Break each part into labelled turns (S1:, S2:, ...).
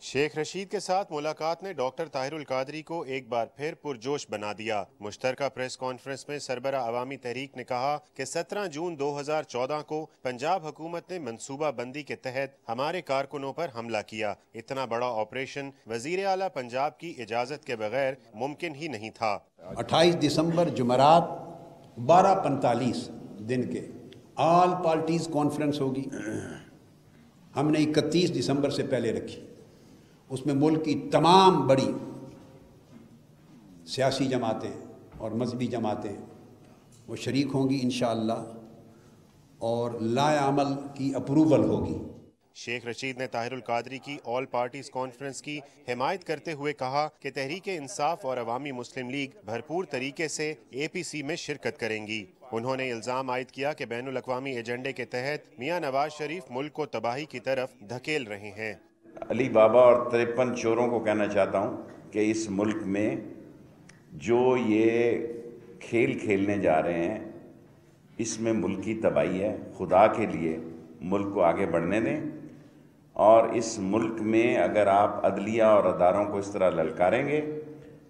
S1: शेख रशीद के साथ मुलाकात ने डॉक्टर ताहिरुल कादरी को एक बार फिर पुरजोश बना दिया। मुश्तरका प्रेस कॉन्फ्रेंस में सरबरा अवामी तहरीक ने कहा कि 17 जून 2014 को पंजाब हुकूमत ने मंसूबा बंदी के तहत हमारे कारकुनों पर हमला किया। इतना बड़ा ऑपरेशन वजीर आला पंजाब की इजाजत के बगैर मुमकिन ही नहीं था।
S2: 28 दिसंबर जुमेरात 12:45 दिन के ऑल पार्टीज कॉन्फ्रेंस होगी। हमने 31 दिसंबर से पहले रखी। उसमें मुल्क की तमाम बड़ी सियासी जमातें और मजहबी जमातें वो शरीक होंगी इंशाअल्लाह और लाए अमल की अप्रूवल होगी।
S1: शेख रशीद ने ताहिरुल कादरी की ऑल पार्टीज कॉन्फ्रेंस की हिमायत करते हुए कहा कि तहरीक इंसाफ और अवामी मुस्लिम लीग भरपूर तरीके से APC में शिरकत करेंगी। उन्होंने इल्जाम आयद किया कि बैनुल अक़वामी एजेंडे के तहत मियां नवाज शरीफ मुल्क को तबाही की तरफ धकेल रहे हैं।
S3: अली बाबा और 53 चोरों को कहना चाहता हूँ कि इस मुल्क में जो ये खेल खेलने जा रहे हैं इसमें मुल्क की तबाही है। खुदा के लिए मुल्क को आगे बढ़ने दें और इस मुल्क में अगर आप अदलिया और अदारों को इस तरह ललकारेंगे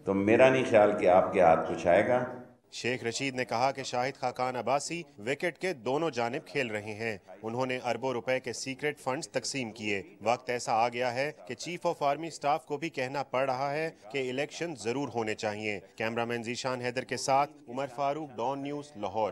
S3: तो मेरा नहीं ख्याल कि आपके हाथ कुछ आएगा।
S1: शेख रशीद ने कहा कि शाहिद खाकान अब्बासी विकेट के दोनों जानिब खेल रहे हैं। उन्होंने अरबों रुपए के सीक्रेट फंड्स तकसीम किए। वक्त ऐसा आ गया है कि चीफ ऑफ आर्मी स्टाफ को भी कहना पड़ रहा है कि इलेक्शन जरूर होने चाहिए। कैमरामैन जीशान हैदर के साथ उमर फारूक, डॉन न्यूज़, लाहौर।